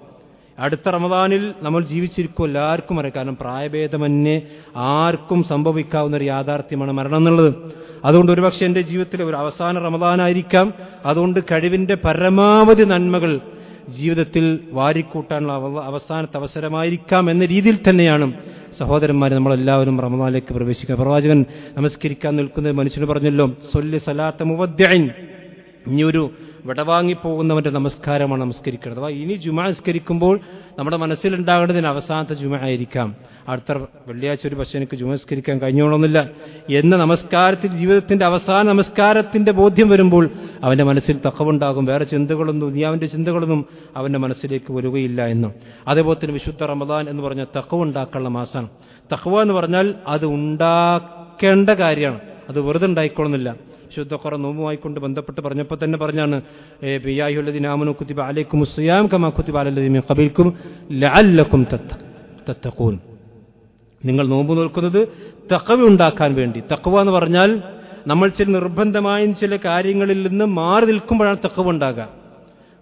S1: അടുത്ത റമദാനിൽ നമ്മൾ ജീവിച്ചിരിക്കും, എല്ലാവർക്കും അറിയാം. കാരണം പ്രായഭേദമന്യേ ആർക്കും സംഭവിക്കാവുന്ന ഒരു യാഥാർത്ഥ്യമാണ് മരണം എന്നുള്ളത്. അതുകൊണ്ട് ഒരുപക്ഷെ എൻ്റെ ജീവിതത്തിലെ ഒരു അവസാന റമദാനായിരിക്കാം. അതുകൊണ്ട് കഴിവിന്റെ പരമാവധി നന്മകൾ ജീവിതത്തിൽ വാരിക്കൂട്ടാനുള്ള അവസാനത്തെ അവസരമായിരിക്കാം എന്ന രീതിയിൽ തന്നെയാണ് സഹോദരന്മാരെ നമ്മളെല്ലാവരും റമദാനിലേക്ക് പ്രവേശിക്കുക. പ്രവാചകൻ നമസ്കരിക്കാൻ നിൽക്കുന്ന മനുഷ്യന് പറഞ്ഞല്ലോ, സൊല്ലി സലാത്ത മുവദ്ദിഇൻ, ഇനി ഒരു വിടവാങ്ങിപ്പോകുന്നവന്റെ നമസ്കാരമാണ് നമസ്കരിക്കുന്നത്. അഥവാ ഇനി ജുമാ നമസ്കരിക്കുമ്പോൾ നമ്മുടെ മനസ്സിലുണ്ടാകേണ്ടതിന് അവസാനത്തെ ജുമാ ആയിരിക്കാം. അടുത്ത വെള്ളിയാഴ്ച ഒരു പക്ഷേ എനിക്ക് ജുമാ നമസ്കരിക്കാൻ കഴിഞ്ഞോളന്നില്ല എന്ന നമസ്കാരത്തിൽ ജീവിതത്തിന്റെ അവസാന നമസ്കാരത്തിന്റെ ബോധ്യം വരുമ്പോൾ അവന്റെ മനസ്സിൽ തഖ്വയുണ്ടാകും. വേറെ ചിന്തകളൊന്നും ദുനിയാവിന്റെ ചിന്തകളൊന്നും അവന്റെ മനസ്സിലേക്ക് വരികയില്ല എന്നും. അതേപോലെ തന്നെ വിശുദ്ധ റമദാൻ എന്ന് പറഞ്ഞാൽ തഖ്വ ഉണ്ടാക്കാനുള്ള മാസമാണ്. തഖ്വ എന്ന് പറഞ്ഞാൽ അത് ഉണ്ടാക്കേണ്ട കാര്യമാണ്, അത് വെറുതെ ഉണ്ടായിക്കൊള്ളുന്നില്ല. ശുദ്ധ ഖുർആൻ നോമ്പുമായിക്കൊണ്ട് ബന്ധപ്പെട്ട് പറഞ്ഞപ്പോൾ തന്നെ പറഞ്ഞാണ്, യാ അയ്യുഹല്ലദീന ആമനൂ കുതിബ അലൈക്കുമുസ് സിയാം കമാ കുതിബ അലല്ലദീന മിൻ ഖബലിക്കും ലഅല്ലക്കും തത്തഖൂൻ. നിങ്ങൾ നോമ്പ് നോൽക്കുന്നത് തഖ്വ ഉണ്ടാക്കാൻ വേണ്ടി. തഖ്വ എന്ന് പറഞ്ഞാൽ നമ്മൾ ചില നിർബന്ധമായും ചില കാര്യങ്ങളിൽ നിന്ന് മാറി നിൽക്കുമ്പോഴാണ് തഖ്വ ഉണ്ടാകുക.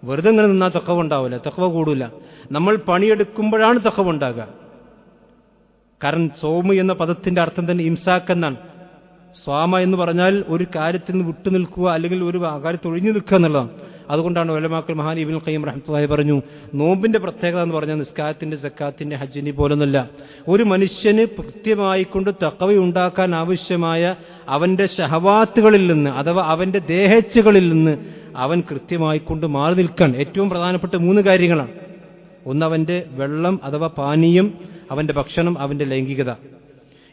S1: വെറുതെ ഇങ്ങനെ നിന്നാൽ തഖ്വ ഉണ്ടാവില്ല, തഖ്വ കൂടില്ല. നമ്മൾ പണിയെടുക്കുമ്പോഴാണ് തഖ്വ ഉണ്ടാകുക. കാരണം സൗമ് എന്ന പദത്തിന്റെ അർത്ഥം തന്നെ ഇംസാക്ക് എന്നാണ്. സ്വാമ എന്ന് പറഞ്ഞാൽ ഒരു കാര്യത്തിൽ നിന്ന് വിട്ടു നിൽക്കുക, അല്ലെങ്കിൽ ഒരു കാര്യത്തിൽ ഒഴിഞ്ഞു നിൽക്കുക എന്നുള്ളതാണ്. അതുകൊണ്ടാണ് ഉലമാക്കൾ മഹാൻ ഇബ്നുൽ ഖയ്യിം റഹ്മത്തുള്ളാഹി പറഞ്ഞു, നോമ്പിന്റെ പ്രത്യേകത എന്ന് പറഞ്ഞാൽ നിസ്കാരത്തിന്റെ സക്കാത്തിന്റെ ഹജ്ജിന്റെ പോലൊന്നുമല്ല. ഒരു മനുഷ്യന് കൃത്യമായിക്കൊണ്ട് തഖ്വ ഉണ്ടാക്കാൻ ആവശ്യമായ അവന്റെ ശഹവാത്തുകളിൽ നിന്ന് അഥവാ അവന്റെ ദേഹേച്ഛകളിൽ നിന്ന് അവൻ കൃത്യമായിക്കൊണ്ട് മാറി നിൽക്കാൻ ഏറ്റവും പ്രധാനപ്പെട്ട 3 കാര്യങ്ങളാണ്. ഒന്ന് അവന്റെ വെള്ളം അഥവാ പാനീയം, അവന്റെ ഭക്ഷണം, അവന്റെ ലൈംഗികത.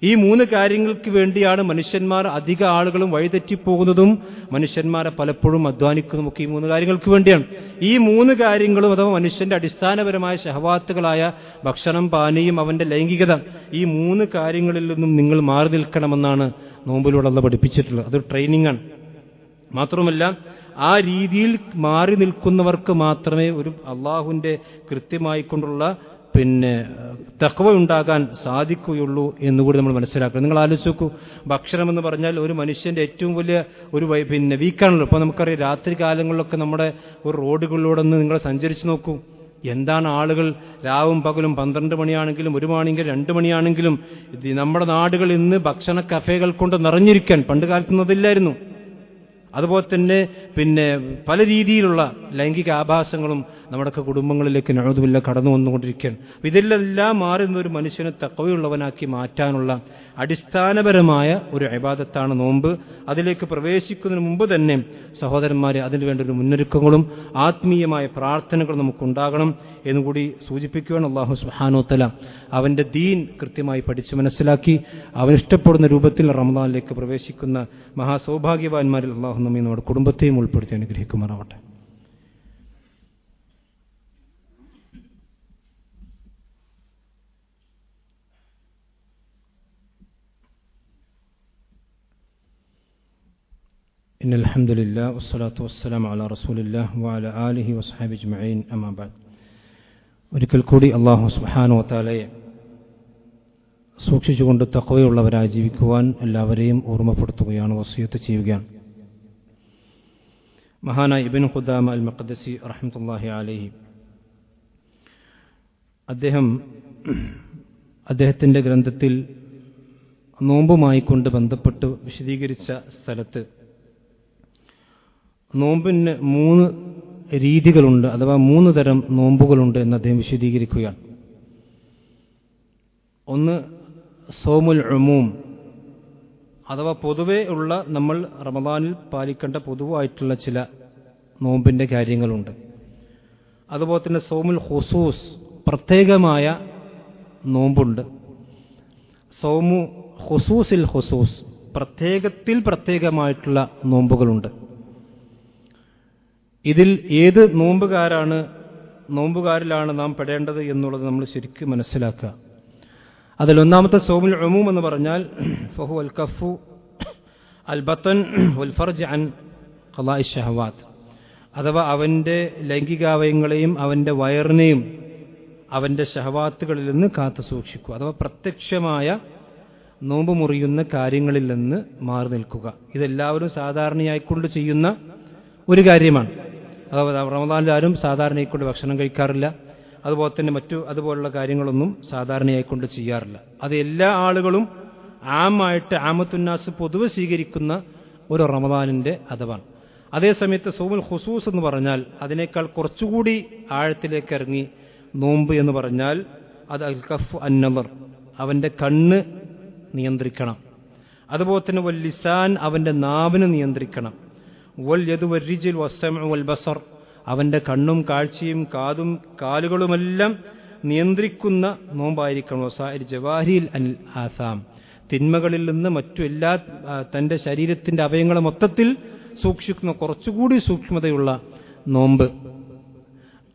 S1: ഈ 3 കാര്യങ്ങൾക്ക് വേണ്ടിയാണ് മനുഷ്യന്മാർ അധിക ആളുകളും വഴിതെറ്റിപ്പോകുന്നതും മനുഷ്യന്മാരെ പലപ്പോഴും അധ്വാനിക്കുന്നതുമൊക്കെ ഈ 3 കാര്യങ്ങൾക്ക് വേണ്ടിയാണ്. ഈ 3 കാര്യങ്ങളും അഥവാ മനുഷ്യന്റെ അടിസ്ഥാനപരമായ ശഹവാത്തുകളായ ഭക്ഷണം, പാനീയം, അവന്റെ ലൈംഗികത, ഈ 3 കാര്യങ്ങളിൽ നിന്നും നിങ്ങൾ മാറി നിൽക്കണമെന്നാണ് നോമ്പിലൂടെ അല്ലാഹു പഠിപ്പിച്ചിട്ടുള്ളത്. അതൊരു ട്രെയിനിങ് ആണ്. മാത്രമല്ല ആ രീതിയിൽ മാറി നിൽക്കുന്നവർക്ക് മാത്രമേ ഒരു അള്ളാഹുവിന്റെ കൃത്യമായിക്കൊണ്ടുള്ള തഖ്വ ഉണ്ടാകാൻ സാധിക്കുകയുള്ളൂ എന്നുകൂടി നമ്മൾ മനസ്സിലാക്കണം. നിങ്ങൾ ആലോചിച്ച് നോക്കൂ, ഭക്ഷണം എന്ന് പറഞ്ഞാൽ ഒരു മനുഷ്യന്റെ ഏറ്റവും വലിയ ഒരു വീക്കാണല്ലോ. ഇപ്പോൾ നമുക്കറിയാം, രാത്രി കാലങ്ങളിലൊക്കെ നമ്മുടെ ഒരു റോഡുകളിലൂടെ ഒന്ന് നിങ്ങൾ സഞ്ചരിച്ച് നോക്കൂ, എന്താണ് ആളുകൾ രാവും പകലും 12 മണിയാണെങ്കിലും 1 മണിയെങ്കിലും 2 മണിയാണെങ്കിലും നമ്മുടെ നാടുകൾ ഇന്ന് ഭക്ഷണ കഫേകൾ കൊണ്ട് നിറഞ്ഞിരിക്കാൻ പണ്ട് കാലത്തൊന്നും അതില്ലായിരുന്നു. അതുപോലെ തന്നെ പല രീതിയിലുള്ള ലൈംഗിക ആഭാസങ്ങളും നമ്മുടെയൊക്കെ കുടുംബങ്ങളിലേക്ക് നഅൂദുബില്ലാ കടന്നു വന്നുകൊണ്ടിരിക്കുകയാണ്. ഇതിലെല്ലാം മാറി നിന്നൊരു മനുഷ്യനെ തഖ്വയുള്ളവനാക്കി മാറ്റാനുള്ള അടിസ്ഥാനപരമായ ഒരു ഇബാദത്താണ് നോമ്പ്. അതിലേക്ക് പ്രവേശിക്കുന്നതിന് മുമ്പ് തന്നെ സഹോദരന്മാരെ അതിനുവേണ്ട ഒരു മുന്നൊരുക്കങ്ങളും ആത്മീയമായ പ്രാർത്ഥനകളും നമുക്കുണ്ടാകണം എന്നുകൂടി സൂചിപ്പിക്കുകയാണ്. അല്ലാഹു സുബ്ഹാനഹു വ തആല അവന്റെ ദീൻ കൃത്യമായി പഠിച്ച് മനസ്സിലാക്കി അവൻ ഇഷ്ടപ്പെടുന്ന രൂപത്തിൽ റമദാനിലേക്ക് പ്രവേശിക്കുന്ന മഹാസൗഭാഗ്യവാന്മാരിൽ അല്ലാഹു നമ്മെ നമ്മുടെ കുടുംബത്തെയും ഉൾപ്പെടുത്തി അനുഗ്രഹിക്കുമാറാവട്ടെ. إن الحمد لله والصلاة والسلام على رسول الله وعلى آله وصحبه أجمعين أما بعد. ഒരിക്കൽ കൂടി അല്ലാഹു സുബ്ഹാനഹു വ തആലയെ സൂക്ഷിച്ചുകൊണ്ട് തഖ്വയുള്ളവരായി ജീവിക്കുവാൻ എല്ലാവരെയും ഓർമ്മപ്പെടുത്തുകയാണ്, വസിയത്ത് ചെയ്യുകയാണ്. മഹാനായ ഇബ്നു ഖുദാമ അൽ മഖ്ദസി റഹ്മത്തുള്ളാഹി അലൈഹി അദ്ദേഹത്തിന്റെ ഗ്രന്ഥത്തിൽ നോമ്പുമായി കൊണ്ട് ബന്ധപ്പെട്ട് വിശദീകരിച്ച സ്ഥലത്ത് നോമ്പിന് 3 രീതികളുണ്ട്, അഥവാ 3 തരം നോമ്പുകളുണ്ട് എന്ന് അദ്ദേഹം വിശദീകരിക്കുകയാണ്. ഒന്ന് സൗമുൽ ഉമൂം, അഥവാ പൊതുവെ ഉള്ള നമ്മൾ റമദാനിൽ പാലിക്കേണ്ട പൊതുവായിട്ടുള്ള ചില നോമ്പിൻ്റെ കാര്യങ്ങളുണ്ട്. അതുപോലെ തന്നെ സൗമുൽ ഖുസൂസ്, പ്രത്യേകമായ നോമ്പുണ്ട്. സൗമു ഖുസൂസിൽ ഖുസൂസ്, പ്രത്യേകമായിട്ടുള്ള നോമ്പുകളുണ്ട്. ഇതിൽ ഏത് നോമ്പുകാരിലാണ് നാം പെടേണ്ടത് എന്നുള്ളത് നമ്മൾ ശരിക്കും മനസ്സിലാക്കുക. അതിൽ ഒന്നാമത്തെ സൗമുൽ ഉമൂം എന്ന് പറഞ്ഞാൽ ഫഹു അൽ കഫു അൽ ബത്തൻ വൽ ഫർജ് അൻ ഖളാഇ ശഹവാത്ത്, അഥവാ അവൻ്റെ ലൈംഗികാവയങ്ങളെയും അവൻ്റെ വയറിനെയും അവൻ്റെ ശഹവാത്തുകളിൽ നിന്ന് കാത്തു സൂക്ഷിക്കുക, അഥവാ പ്രത്യക്ഷമായ നോമ്പ് മുറിയുന്ന കാര്യങ്ങളിൽ നിന്ന് മാറി നിൽക്കുക. ഇതെല്ലാവരും സാധാരണയായിക്കൊണ്ട് ചെയ്യുന്ന ഒരു കാര്യമാണ്. അഥവാ റമദാനിൽ ആരും സാധാരണയായിക്കൊണ്ട് ഭക്ഷണം കഴിക്കാറില്ല, അതുപോലെ തന്നെ അതുപോലുള്ള കാര്യങ്ങളൊന്നും സാധാരണയായിക്കൊണ്ട് ചെയ്യാറില്ല. അത് എല്ലാ ആളുകളും ആമത്തുന്നാസ് പൊതുവെ സ്വീകരിക്കുന്ന ഒരു റമദാനിൻ്റെ അഥവാണ്. അതേസമയത്ത് സൗമുൽ ഖുസൂസ് എന്ന് പറഞ്ഞാൽ അതിനേക്കാൾ കുറച്ചുകൂടി ആഴത്തിലേക്ക് ഇറങ്ങി നോമ്പ് എന്ന് പറഞ്ഞാൽ അത് അൽ കഫ് അന്നദർ, അവൻ്റെ കണ്ണ് നിയന്ത്രിക്കണം. അതുപോലെ തന്നെ വൽ ലിസാൻ, അവൻ്റെ നാവിന് നിയന്ത്രിക്കണം. വൽ യദു വരിജിൽ വസ്സമഉ വൽ ബസർ, അവൻ്റെ കണ്ണും കാഴ്ചയും കാതും കാലുകളുമെല്ലാം നിയന്ത്രിക്കുന്ന നോമ്പായിരിക്കണം. വസാഇർ ജവാഹിൽ അനിൽ ആസാം, തിന്മകളിൽ നിന്ന് മറ്റു എല്ലാ തൻ്റെ ശരീരത്തിൻ്റെ അവയവങ്ങളെ മൊത്തത്തിൽ സൂക്ഷിക്കുന്ന കുറച്ചുകൂടി സൂക്ഷ്മതയുള്ള നോമ്പ്.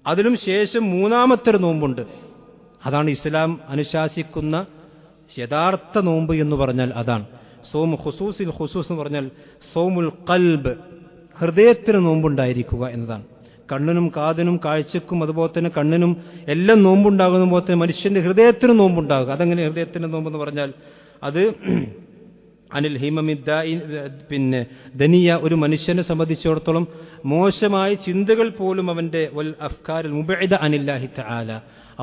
S1: അതിലും ശേഷം 3ാമത്തെ ഒരു നോമ്പുണ്ട്. അതാണ് ഇസ്ലാം അനുശാസിക്കുന്ന യഥാർത്ഥ നോമ്പ് എന്ന് പറഞ്ഞാൽ അതാണ് സൗമു ഖുസൂസിൽ ഖുസൂസ് എന്ന് പറഞ്ഞാൽ സൗമുൽ ഖൽബ്, ഹൃദയത്തിന് നോമ്പുണ്ടായിരിക്കുക എന്നതാണ്. കണ്ണിനും കാതിനും കാഴ്ചക്കും അതുപോലെ തന്നെ കണ്ണിനും എല്ലാം നോമ്പുണ്ടാകുന്ന പോലെ തന്നെ മനുഷ്യന്റെ ഹൃദയത്തിന് നോമ്പുണ്ടാകുക. അതെങ്ങനെ ഹൃദയത്തിന്റെ നോമ്പെന്ന് പറഞ്ഞാൽ അത് അനിൽ ഹിമമിദ്ദായി, പിന്നെ ദനിയ, ഒരു മനുഷ്യനെ സംബന്ധിച്ചിടത്തോളം മോശമായ ചിന്തകൾ പോലും അവന്റെ വൽ അഫ്കാരിൽ മുബഇദ അനില്ലാഹി തആല,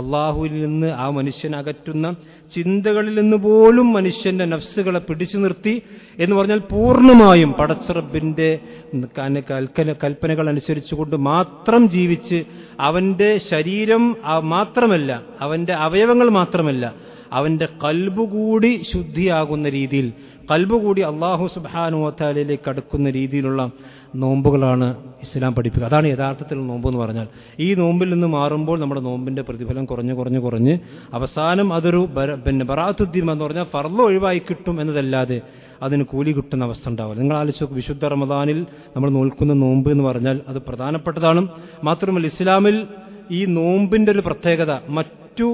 S1: അള്ളാഹുവിൽ നിന്ന് ആ മനുഷ്യനെ അകറ്റുന്ന ചിന്തകളിൽ നിന്ന് പോലും മനുഷ്യന്റെ നഫ്സുകളെ പിടിച്ചു നിർത്തി എന്ന് പറഞ്ഞാൽ പൂർണ്ണമായും പടച്ചറബിന്റെ കൽപ്പനകൾ അനുസരിച്ചുകൊണ്ട് മാത്രം ജീവിച്ച് അവന്റെ ശരീരം മാത്രമല്ല, അവന്റെ അവയവങ്ങൾ മാത്രമല്ല, അവന്റെ ഖൽബ് കൂടി ശുദ്ധിയാകുന്ന രീതിയിൽ, ഖൽബ് കൂടി അല്ലാഹു സുബ്ഹാനഹു വ തആലയിലേക്ക് അടുക്കുന്ന രീതിയിലുള്ള നോമ്പുകളാണ് ഇസ്ലാം പഠിപ്പിക്കുക. അതാണ് യഥാർത്ഥത്തിൽ നോമ്പ് എന്ന് പറഞ്ഞാൽ. ഈ നോമ്പിൽ നിന്ന് മാറുമ്പോൾ നമ്മുടെ നോമ്പിന്റെ പ്രതിഫലം കുറഞ്ഞ് അവസാനം അതൊരു ബറാഅത്തുദ്ദീമ എന്ന് പറഞ്ഞാൽ ഫർള് ഒഴിവായി കിട്ടും എന്നതല്ലാതെ അതിന് കൂലി കിട്ടുന്ന അവസ്ഥ ഉണ്ടാവില്ല. നിങ്ങൾ ആലോചിച്ച് നോക്ക്, വിശുദ്ധ റമദാനിൽ നമ്മൾ നോൽക്കുന്ന നോമ്പ് എന്ന് പറഞ്ഞാൽ അത് പ്രധാനപ്പെട്ടതാണ്. മാത്രമല്ല ഇസ്ലാമിൽ ഈ നോമ്പിന്റെ ഒരു പ്രത്യേകത, മറ്റു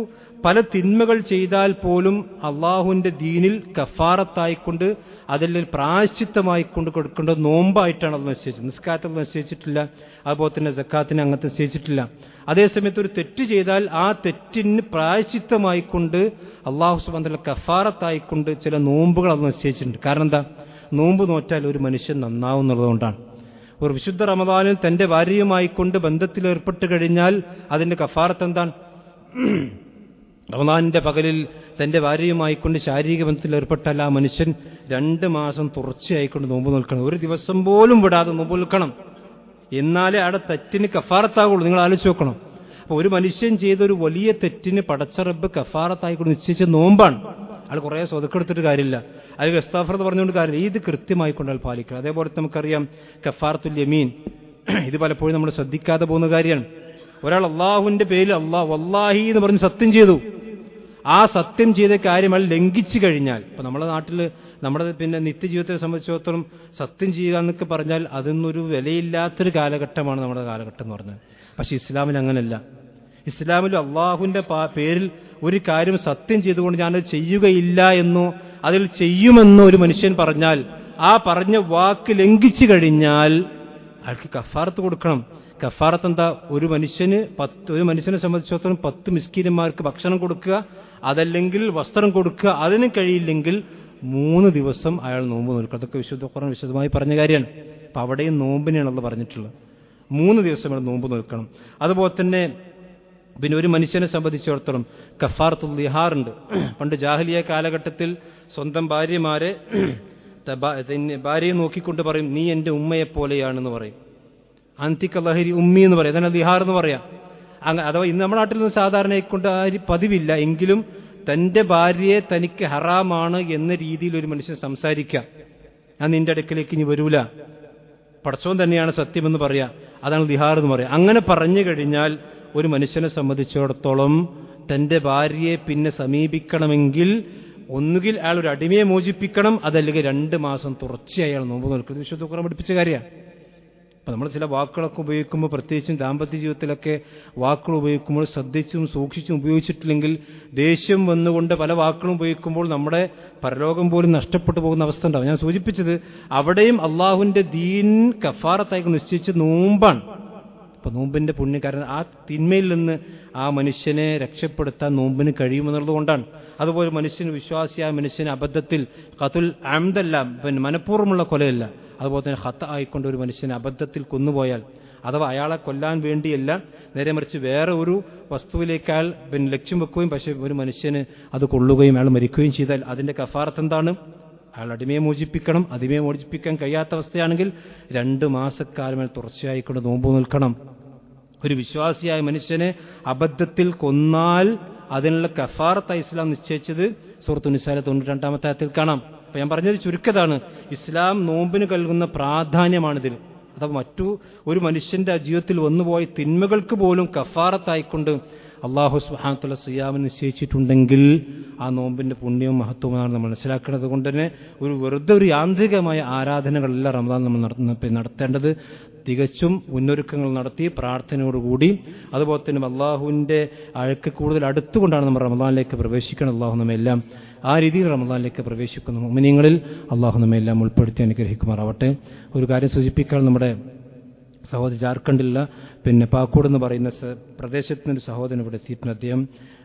S1: പല തിന്മകൾ ചെയ്താൽ പോലും അള്ളാഹുവിന്റെ ദീനിൽ കഫാറത്തായിക്കൊണ്ട് അതിൽ പ്രായശ്ചിത്തമായിക്കൊണ്ട് കൊടുക്കേണ്ട നോമ്പായിട്ടാണ് അത് നിശ്ചയിച്ചത്. നിസ്കാരത്തിൽ നിശ്ചയിച്ചിട്ടില്ല, അതുപോലെ തന്നെ സക്കാത്തിന് അങ്ങനത്തെ നിശ്ചയിച്ചിട്ടില്ല. അതേസമയത്ത് ഒരു തെറ്റ് ചെയ്താൽ ആ തെറ്റിന് പ്രായശ്ചിത്തമായിക്കൊണ്ട് അള്ളാഹു സുബ്ഹാനഹു വ തആല കഫാറത്തായിക്കൊണ്ട് ചില നോമ്പുകൾ അത് നിശ്ചയിച്ചിട്ടുണ്ട്. കാരണം എന്താ? നോമ്പ് നോറ്റാൽ ഒരു മനുഷ്യൻ നന്നാവും എന്നുള്ളതുകൊണ്ടാണ്. ഒരു വിശുദ്ധ റമദാനിൽ തന്റെ ഭാര്യയുമായിക്കൊണ്ട് ബന്ധത്തിലേർപ്പെട്ട് കഴിഞ്ഞാൽ അതിന്റെ കഫാറത്ത് എന്താണ്? റമദാനിന്റെ പകലിൽ തന്റെ ഭാര്യയുമായിക്കൊണ്ട് ശാരീരിക ബന്ധത്തിൽ ഏർപ്പെട്ടാൽ ആ മനുഷ്യൻ 2 മാസം തുടർച്ചയായിക്കൊണ്ട് നോമ്പ് നിൽക്കണം. ഒരു ദിവസം പോലും വിടാതെ നോമ്പ് നിൽക്കണം. എന്നാലേ അവിടെ തെറ്റിന് കഫാറത്താകുള്ളൂ. നിങ്ങൾ ആലോചിച്ച് നോക്കണം. അപ്പൊ ഒരു മനുഷ്യൻ ചെയ്തൊരു വലിയ തെറ്റിന് പടച്ച റബ്ബ് കഫാറത്തായിക്കൊണ്ട് നിശ്ചയിച്ച നോമ്പാണ്. അയാൾ കുറേ സ്വതക്കെടുത്തിട്ട് കാര്യമില്ല, അല്ലെങ്കിൽ ഇസ്തിഗ്ഫാർ പറഞ്ഞുകൊണ്ട് കാര്യമില്ല. ഇത് കൃത്യമായിക്കൊണ്ട് അയാൾ പാലിക്കണം. അതേപോലെ നമുക്കറിയാം കഫാറത്തുൽ യമീൻ, ഇത് പലപ്പോഴും നമ്മൾ ശ്രദ്ധിക്കാതെ പോകുന്ന കാര്യമാണ്. ഒരാൾ അള്ളാഹുവിന്റെ പേരിൽ വല്ലാഹി എന്ന് പറഞ്ഞ് സത്യം ചെയ്തു. ആ സത്യം ചെയ്ത കാര്യം അയാൾ ലംഘിച്ചു കഴിഞ്ഞാൽ, ഇപ്പൊ നമ്മുടെ നാട്ടിൽ നമ്മുടെ നിത്യജീവിതത്തെ സംബന്ധിച്ചിടത്തോളം സത്യം ചെയ്യുക എന്നൊക്കെ പറഞ്ഞാൽ അതൊന്നൊരു വിലയില്ലാത്തൊരു കാലഘട്ടമാണ് നമ്മുടെ കാലഘട്ടം എന്ന് പറഞ്ഞത്. പക്ഷെ ഇസ്ലാമിൽ അങ്ങനല്ല. ഇസ്ലാമിൽ അള്ളാഹുവിന്റെ പേരിൽ ഒരു കാര്യം സത്യം ചെയ്തുകൊണ്ട് ഞാനത് ചെയ്യുകയില്ല എന്നോ അതിൽ ചെയ്യുമെന്നോ ഒരു മനുഷ്യൻ പറഞ്ഞാൽ ആ പറഞ്ഞ വാക്ക് ലംഘിച്ചു കഴിഞ്ഞാൽ അയാൾക്ക് കഫാറത്ത് കൊടുക്കണം. കഫാറത്ത് എന്താ? ഒരു മനുഷ്യനെ സംബന്ധിച്ചിടത്തോളം 10 മിസ്കീനന്മാർക്ക് ഭക്ഷണം കൊടുക്കുക, അതല്ലെങ്കിൽ വസ്ത്രം കൊടുക്കുക. അതിന് കഴിയില്ലെങ്കിൽ 3 ദിവസം അയാൾ നോമ്പ് നോൽക്കുക. അതൊക്കെ വിശുദ്ധ ഖുർആൻ വിശദമായി പറഞ്ഞ കാര്യമാണ്. അപ്പൊ അവിടെയും നോമ്പിനെയാണല്ലോ പറഞ്ഞിട്ടുള്ളത്. 3 ദിവസം അയാൾ നോമ്പ് നോൽക്കണം. അതുപോലെ തന്നെ പിന്നെ ഒരു മനുഷ്യനെ സംബന്ധിച്ചിടത്തോളം കഫാറത്തുൽ ലിഹാർ ഉണ്ട്. പണ്ട് ജാഹിലിയ കാലഘട്ടത്തിൽ സ്വന്തം ഭാര്യയെ നോക്കിക്കൊണ്ട് പറയും, നീ എൻ്റെ ഉമ്മയെപ്പോലെയാണെന്ന് പറയും. അന്തിക ലഹരി ഉമ്മി എന്ന് പറയാം, അതാണ് ദിഹാർ എന്ന് പറയാം. അഥവാ ഇന്ന് നമ്മുടെ നാട്ടിൽ നിന്ന് സാധാരണ കൊണ്ട് ആ ഒരു പതിവില്ല, എങ്കിലും തന്റെ ഭാര്യയെ തനിക്ക് ഹറാമാണ് എന്ന രീതിയിൽ ഒരു മനുഷ്യൻ സംസാരിക്കാം. ഞാൻ നിന്റെ അടുക്കലേക്ക് ഇനി വരൂല, പടച്ചോൻ തന്നെയാണ് സത്യമെന്ന് പറയാ, അതാണ് ദിഹാർ എന്ന് പറയാം. അങ്ങനെ പറഞ്ഞു കഴിഞ്ഞാൽ ഒരു മനുഷ്യനെ സംബന്ധിച്ചിടത്തോളം തന്റെ ഭാര്യയെ പിന്നെ സമീപിക്കണമെങ്കിൽ ഒന്നുകിൽ അയാൾ ഒരു അടിമയെ മോചിപ്പിക്കണം, അതല്ലെങ്കിൽ 2 മാസം തുടർച്ചയായി അയാൾ നോമ്പ് നോക്കുന്നത് വിശുദ്ധ ഖുർആൻ പഠിപ്പിച്ച കാര്യമാണ്. അപ്പം നമ്മൾ ചില വാക്കുകളൊക്കെ ഉപയോഗിക്കുമ്പോൾ, പ്രത്യേകിച്ചും ദാമ്പത്യ ജീവിതത്തിലൊക്കെ വാക്കുകൾ ഉപയോഗിക്കുമ്പോൾ ശ്രദ്ധിച്ചും സൂക്ഷിച്ചും ഉപയോഗിച്ചിട്ടില്ലെങ്കിൽ ദേഷ്യം വന്നുകൊണ്ട് പല വാക്കുകളും ഉപയോഗിക്കുമ്പോൾ നമ്മുടെ പരലോകം പോലും നഷ്ടപ്പെട്ടു പോകുന്ന അവസ്ഥ ഉണ്ടാവും. ഞാൻ സൂചിപ്പിച്ചത് അവിടെയും അള്ളാഹുവിന്റെ ദീൻ കഫാറത്തായി നിശ്ചയിച്ച് നോമ്പാണ്. അപ്പൊ നോമ്പിന്റെ പുണ്യകാരൻ ആ തിന്മയിൽ നിന്ന് ആ മനുഷ്യനെ രക്ഷപ്പെടുത്താൻ നോമ്പിന് കഴിയുമെന്നുള്ളത് കൊണ്ടാണ്. അതുപോലെ മനുഷ്യന് വിശ്വാസിയായ മനുഷ്യന് അബദ്ധത്തിൽ ഖതുൽ അംദല്ല, പിന്നെ മനഃപൂർവ്വമുള്ള കൊലയല്ല, അതുപോലെ തന്നെ ഖത ആയിക്കൊണ്ട് ഒരു മനുഷ്യനെ അബദ്ധത്തിൽ കൊന്നുപോയാൽ, അഥവാ അയാളെ കൊല്ലാൻ വേണ്ടിയല്ല, നേരെ മറിച്ച് വേറെ ഒരു വസ്തുവിലേക്കാൾ ലക്ഷ്യം വെക്കുകയും പക്ഷെ ഒരു മനുഷ്യന് അത് കൊള്ളുകയും അയാൾ മരിക്കുകയും ചെയ്താൽ അതിന്റെ കഫാറത്ത് എന്താണ്? അയാൾ അടിമയെ മോചിപ്പിക്കണം. അടിമയെ മോചിപ്പിക്കാൻ കഴിയാത്ത അവസ്ഥയാണെങ്കിൽ 2 മാസക്കാലം തുടർച്ചയായിക്കൊണ്ട് നോമ്പ് നിൽക്കണം. ഒരു വിശ്വാസിയായ മനുഷ്യനെ അബദ്ധത്തിൽ കൊന്നാൽ അതിനുള്ള കഫാറത്തായി ഇസ്ലാം നിശ്ചയിച്ചത് സൂറത്തുൻ നിസായിലെ 92-ാമത്തെ ആയത്തിൽ കാണാം. അപ്പൊ ഞാൻ പറഞ്ഞത് ചുരുക്കതാണ്, ഇസ്ലാം നോമ്പിന് നൽകുന്ന പ്രാധാന്യമാണിതിൽ. അഥവാ മറ്റു ഒരു മനുഷ്യന്റെ ജീവിതത്തിൽ വന്നുപോയ തിന്മകൾക്ക് പോലും കഫാറത്തായിക്കൊണ്ട് അള്ളാഹു സുബ്ഹാനഹു വ തആല സിയാമിന് നിശ്ചയിച്ചിട്ടുണ്ടെങ്കിൽ ആ നോമ്പിന്റെ പുണ്യവും മഹത്വമാണ് നമ്മൾ മനസ്സിലാക്കുന്നത്. കൊണ്ട് തന്നെ വെറുതെ ഒരു യാന്ത്രികമായ ആരാധനകളല്ല റമദാൻ നമ്മൾ നടത്തേണ്ടത്. തികച്ചും മുന്നൊരുക്കങ്ങൾ നടത്തി പ്രാർത്ഥനയോടുകൂടി, അതുപോലെ തന്നെ അള്ളാഹുവിന്റെ അഴക്ക് കൂടുതൽ അടുത്തുകൊണ്ടാണ് നമ്മൾ റമദാനിലേക്ക് പ്രവേശിക്കണം. അള്ളാഹു നമ്മെല്ലാം ആ രീതിയിൽ റമദാനിലേക്ക് പ്രവേശിക്കുന്ന മുഅ്മിനീങ്ങളിൽ അള്ളാഹു നമ്മെല്ലാം ഉൾപ്പെടുത്തി അനുഗ്രഹിക്കുമാറാവട്ടെ. ഒരു കാര്യം സൂചിപ്പിക്കാൻ, നമ്മുടെ സഹോദരി ജാർഖണ്ഡിലുള്ള പാക്കോട് എന്ന് പറയുന്ന പ്രദേശത്തിനൊരു സഹോദരൻ ഇവിടെ എത്തിയിട്ടുണ്ട്. അദ്ദേഹം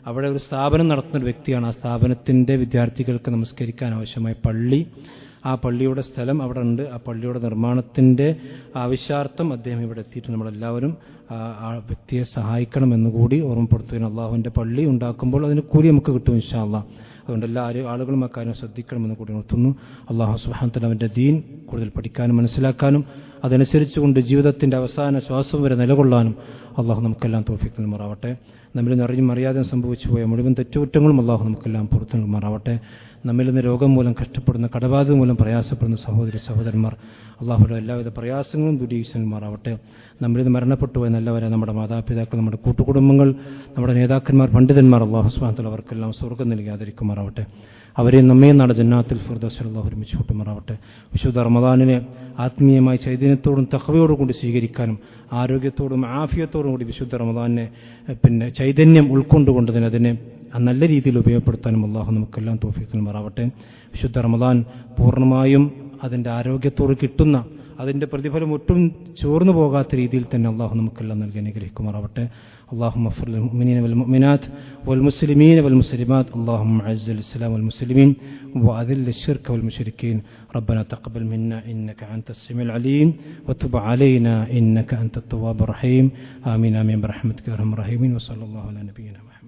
S1: അവിടെ ഒരു സ്ഥാപനം നടത്തുന്ന ഒരു വ്യക്തിയാണ്. ആ സ്ഥാപനത്തിന്റെ വിദ്യാർത്ഥികൾക്ക് നമസ്കരിക്കാൻ ആവശ്യമായ പള്ളി, ആ പള്ളിയുടെ സ്ഥലം അവിടെ ഉണ്ട്. ആ പള്ളിയുടെ നിർമ്മാണത്തിന്റെ ആവശ്യാർത്ഥം അദ്ദേഹം ഇവിടെ എത്തിയിട്ട് നമ്മളെല്ലാവരും ആ വ്യക്തിയെ സഹായിക്കണമെന്നുകൂടി ഓർമ്മപ്പെടുത്തുകയാണ്. അള്ളാഹുവിന്റെ പള്ളി ഉണ്ടാക്കുമ്പോൾ അതിന് കൂലി നമുക്ക് കിട്ടും ഇൻഷാ അല്ലാഹ്. അതുകൊണ്ട് എല്ലാ ആളുകളും അക്കാര്യം ശ്രദ്ധിക്കണമെന്ന് കൂടി ഉണർത്തുന്നു. അള്ളാഹു സുബ്ഹാനഹു വ തആല അവന്റെ ദീൻ കൂടുതൽ പഠിക്കാനും മനസ്സിലാക്കാനും അതനുസരിച്ചുകൊണ്ട് ജീവിതത്തിന്റെ അവസാന ശ്വാസം വരെ നിലകൊള്ളാനും അള്ളാഹു നമുക്കെല്ലാം തൗഫീഖ് നൽകുമാറാവട്ടെ. നമ്മിൽ നിന്ന് അറിഞ്ഞും അറിയാതെയും സംഭവിച്ചു പോയ മുഴുവൻ തെറ്റുകുറ്റങ്ങളും അള്ളാഹു നമുക്കെല്ലാം പുറത്തു നൽകുമാറാവട്ടെ. നമ്മിൽ നിന്ന് രോഗം മൂലം കഷ്ടപ്പെടുന്ന, കടബാധ്യത മൂലം പ്രയാസപ്പെടുന്ന സഹോദരി സഹോദരന്മാർ അള്ളാഹുയുടെ എല്ലാവിധ പ്രയാസങ്ങളും ദുരീകരിക്കുമാറാവട്ടെ. നമ്മിൽ നിന്ന് മരണപ്പെട്ടു പോയ നല്ലവരെ നമ്മുടെ മാതാപിതാക്കൾ, നമ്മുടെ കൂട്ടുകുടുംബങ്ങൾ, നമ്മുടെ നേതാക്കന്മാർ, പണ്ഡിതന്മാർ അള്ളാഹു സുബ്ഹാനഹു വ തആല അവർക്കെല്ലാം സ്വർഗ്ഗം നൽകി ആദരിക്കുമാറാവട്ടെ. അവരെയും നമ്മയും നാളെ ജന്നാത്തിൽ ഫിർദൗസിൽ അല്ലാഹു ഒരുമിച്ച് കൂട്ടുമാറാവട്ടെ. വിശുദ്ധ റമദാനിനെ ആത്മീയമായ ചൈതന്യത്തോടും തഖ്വയോടും കൂടി സ്വീകരിക്കാനും ആരോഗ്യത്തോടും ആഫിയത്തോടും കൂടി വിശുദ്ധ റമദാനിനെ ചൈതന്യം ഉൾക്കൊണ്ടുകൊണ്ട് തന്നെ അതിനെ നല്ല രീതിയിൽ ഉപയോഗപ്പെടുത്താനും അല്ലാഹു നമുക്കെല്ലാം തൗഫീഖ് നൽകുമാറാവട്ടെ. വിശുദ്ധ റമദാൻ പൂർണ്ണമായും അതിൻ്റെ ആരോഗ്യത്തോട് കിട്ടുന്ന, അതിൻ്റെ പ്രതിഫലം ഒട്ടും ചോർന്നു പോകാത്ത രീതിയിൽ തന്നെ അള്ളാഹു നമുക്കെല്ലാം നൽകി അനുഗ്രഹിക്കുമാറാവട്ടെ. اللهم اغفر للمؤمنين والمؤمنات والمسلمين والمسلمات اللهم اعز الاسلام والمسلمين واذل الشرك والمشركين ربنا تقبل منا انك انت السميع العليم وتب علينا انك انت التواب الرحيم آمين آمين برحمتك يا ارحم الراحمين وصلى الله على نبينا محمد.